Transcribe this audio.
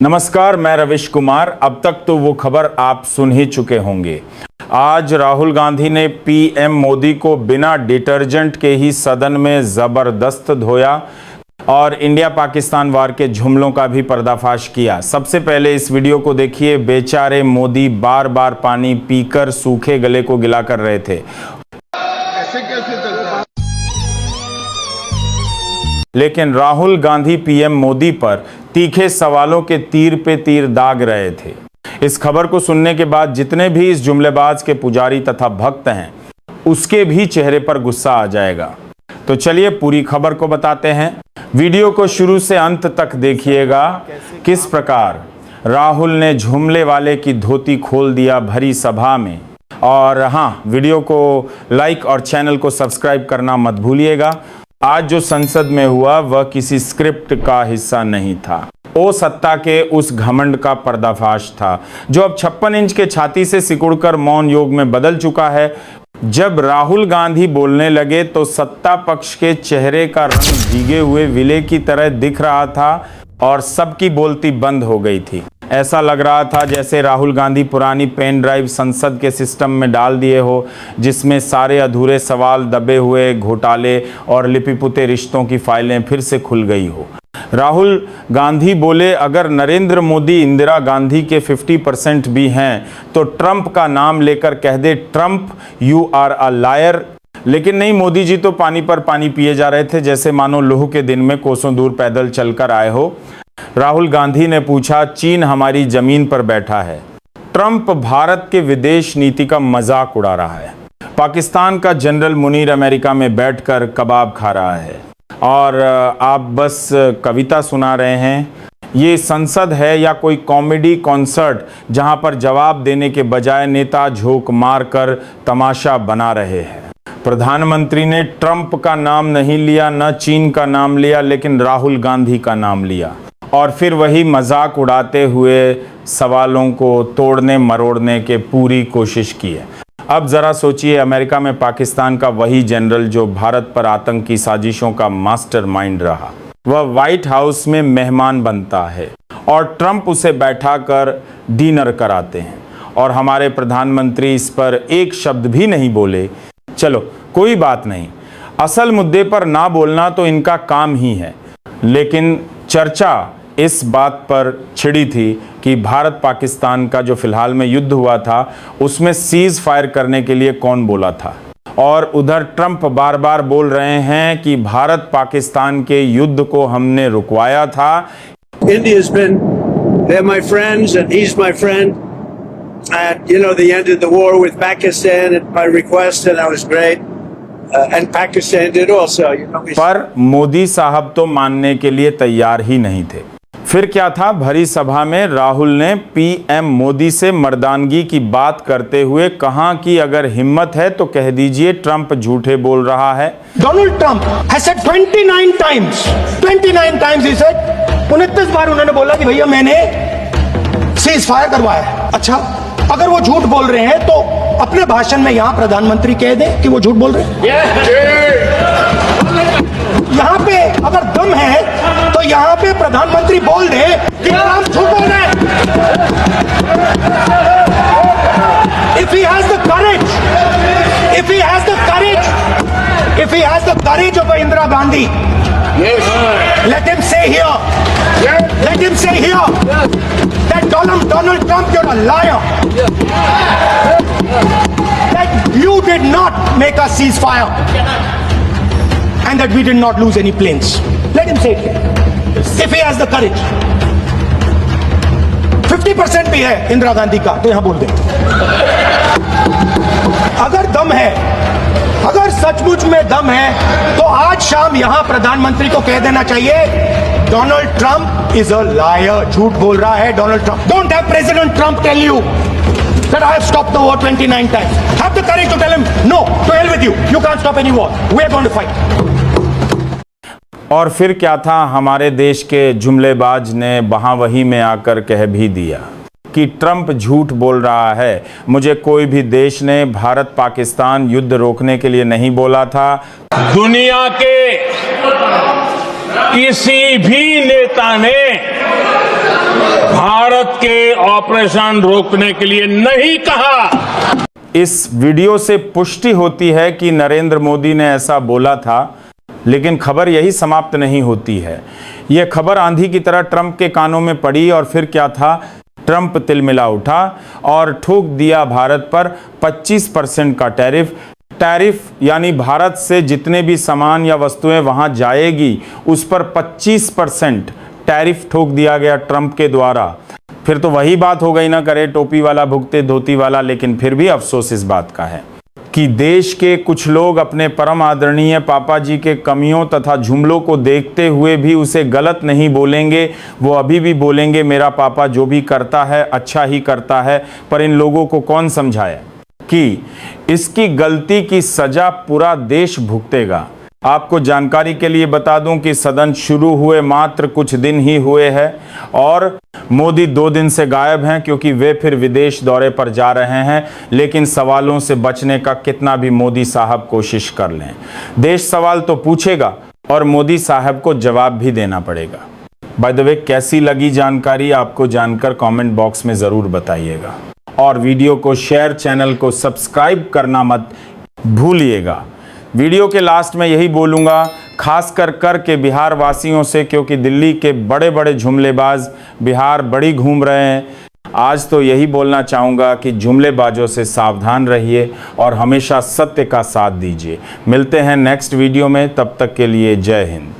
नमस्कार, मैं रविश कुमार। अब तक तो वो खबर आप सुन ही चुके होंगे। आज राहुल गांधी ने पीएम मोदी को बिना डिटर्जेंट के ही सदन में जबरदस्त धोया और इंडिया पाकिस्तान वार के जुमलों का भी पर्दाफाश किया। सबसे पहले इस वीडियो को देखिए। बेचारे मोदी बार बार पानी पीकर सूखे गले को गिला कर रहे थे, लेकिन राहुल गांधी पीएम मोदी पर तीखे सवालों के तीर पे तीर दाग रहे थे। इस खबर को सुनने के बाद जितने भी इस जुमलेबाज के पुजारी तथा भक्त हैं, उसके भी चेहरे पर गुस्सा आ जाएगा। तो चलिए पूरी खबर को बताते हैं। वीडियो को शुरू से अंत तक देखिएगा, किस प्रकार राहुल ने जुमले वाले की धोती खोल दिया भरी सभा में। और हाँ, वीडियो को लाइक और चैनल को सब्सक्राइब करना मत भूलिएगा। आज जो संसद में हुआ वह किसी स्क्रिप्ट का हिस्सा नहीं था। ओ सत्ता के उस घमंड का पर्दाफाश था जो अब 56 इंच के छाती से सिकुड़कर मौन योग में बदल चुका है। जब राहुल गांधी बोलने लगे तो सत्ता पक्ष के चेहरे का रंग भीगे हुए विले की तरह दिख रहा था और सबकी बोलती बंद हो गई थी। ऐसा लग रहा था जैसे राहुल गांधी पुरानी पेन ड्राइव संसद के सिस्टम में डाल दिए हो, जिसमें सारे अधूरे सवाल, दबे हुए घोटाले और लिपिपुते रिश्तों की फाइलें फिर से खुल गई हो। राहुल गांधी बोले, अगर नरेंद्र मोदी इंदिरा गांधी के 50% भी हैं तो ट्रंप का नाम लेकर कह दे, Trump you are a liar. लेकिन नहीं, मोदी जी तो पानी पर पानी पिए जा रहे थे, जैसे मानो लूह के दिन में कोसों दूर पैदल चलकर आए हो। राहुल गांधी ने पूछा, चीन हमारी जमीन पर बैठा है। ट्रंप भारत के विदेश नीति का मजाक उड़ा रहा है। पाकिस्तान का जनरल मुनीर अमेरिका में बैठकर कबाब खा रहा है और आप बस कविता सुना रहे हैं। ये संसद है या कोई कॉमेडी कॉन्सर्ट जहां पर जवाब देने के बजाय नेता झोंक मारकर तमाशा बना रहे हैं। प्रधानमंत्री ने ट्रंप का नाम नहीं लिया, न चीन का नाम लिया, लेकिन राहुल गांधी का नाम लिया और फिर वही मजाक उड़ाते हुए सवालों को तोड़ने मरोड़ने के पूरी कोशिश की है। अब जरा सोचिए, अमेरिका में पाकिस्तान का वही जनरल जो भारत पर आतंकी साजिशों का मास्टरमाइंड रहा, वह व्हाइट हाउस में मेहमान बनता है और ट्रंप उसे बैठाकर डिनर कराते हैं और हमारे प्रधानमंत्री इस पर एक शब्द भी नहीं बोले। चलो कोई बात नहीं, असल मुद्दे पर ना बोलना तो इनका काम ही है। लेकिन चर्चा इस बात पर छिड़ी थी कि भारत पाकिस्तान का जो फिलहाल में युद्ध हुआ था, उसमें सीज फायर करने के लिए कौन बोला था। और उधर ट्रंप बार बार बोल रहे हैं कि भारत पाकिस्तान के युद्ध को हमने रुकवाया था। India's been, they're my friends and he's my friend. And you know, they ended the war with Pakistan at my request and that was great. And Pakistan did also, you know. पर मोदी साहब तो मानने के लिए तैयार ही नहीं थे। फिर क्या था, भरी सभा में राहुल ने पीएम मोदी से मर्दानगी की बात करते हुए कहा कि अगर हिम्मत है तो कह दीजिए ट्रंप झूठे बोल रहा है। Donald Trump has said 29 times he said, 29 बार उन्होंने बोला कि भैया मैंने सीज फायर करवाया। अच्छा, अगर वो झूठ बोल रहे हैं तो अपने भाषण में यहां प्रधानमंत्री कह दें कि वो झूठ बोल रहे हैं। यहां पे अगर दम है तो यहां पे प्रधानमंत्री बोल दे कि ट्रंप झूठ बोल रहे हैं। If he has the courage, if he has the courage, if he has the courage of Indira Gandhi, let him say here, let him say here that Donald Trump, you're a liar. That you did not make a ceasefire and that we did not lose any planes. Let him say it here, if he has the courage. 50% भी है इंदिरा गांधी का, तो यहां बोल दे। अगर दम है, अगर सचमुच में दम है तो आज शाम यहां प्रधानमंत्री को कह देना चाहिए, Donald Trump is a liar, झूठ बोल रहा है Donald Trump. Don't have president Trump tell you that I have stopped the war 29 times. Have the courage to tell him, no, to hell with you. You can't stop any war. We are going to fight. और फिर क्या था, हमारे देश के जुमलेबाज ने वहां वही में आकर कह भी दिया कि ट्रंप झूठ बोल रहा है। मुझे कोई भी देश ने भारत पाकिस्तान युद्ध रोकने के लिए नहीं बोला था। दुनिया के किसी भी नेता ने के ऑपरेशन रोकने के लिए नहीं कहा। इस वीडियो से पुष्टि होती है कि नरेंद्र मोदी ने ऐसा बोला था, लेकिन खबर यही समाप्त नहीं होती है। यह खबर आंधी की तरह ट्रंप के कानों में पड़ी और फिर क्या था, ट्रंप तिलमिला उठा और ठोक दिया भारत पर 25% का टैरिफ यानी भारत से जितने भी सामान या वस्तुएं वहां जाएगी उस पर 25% टैरिफ ठोक दिया गया ट्रंप के द्वारा। फिर तो वही बात हो गई ना, करे टोपी वाला भुगते धोती वाला। लेकिन फिर भी अफसोस इस बात का है कि देश के कुछ लोग अपने परम आदरणीय पापा जी के कमियों तथा जुमलों को देखते हुए भी उसे गलत नहीं बोलेंगे। वो अभी भी बोलेंगे मेरा पापा जो भी करता है अच्छा ही करता है। पर इन लोगों को कौन समझाए कि इसकी गलती की सजा पूरा देश भुगतेगा। आपको जानकारी के लिए बता दूं कि सदन शुरू हुए मात्र कुछ दिन ही हुए हैं और मोदी 2 दिन से गायब हैं, क्योंकि वे फिर विदेश दौरे पर जा रहे हैं। लेकिन सवालों से बचने का कितना भी मोदी साहब कोशिश कर लें, देश सवाल तो पूछेगा और मोदी साहब को जवाब भी देना पड़ेगा। बाय द वे, कैसी लगी जानकारी आपको जानकर कमेंट बॉक्स में ज़रूर बताइएगा और वीडियो को शेयर, चैनल को सब्सक्राइब करना मत भूलिएगा। वीडियो के लास्ट में यही बोलूँगा, खास कर के बिहार वासियों से, क्योंकि दिल्ली के बड़े बड़े जुमलेबाज बिहार बड़ी घूम रहे हैं। आज तो यही बोलना चाहूँगा कि जुमलेबाजों से सावधान रहिए और हमेशा सत्य का साथ दीजिए। मिलते हैं नेक्स्ट वीडियो में, तब तक के लिए जय हिंद।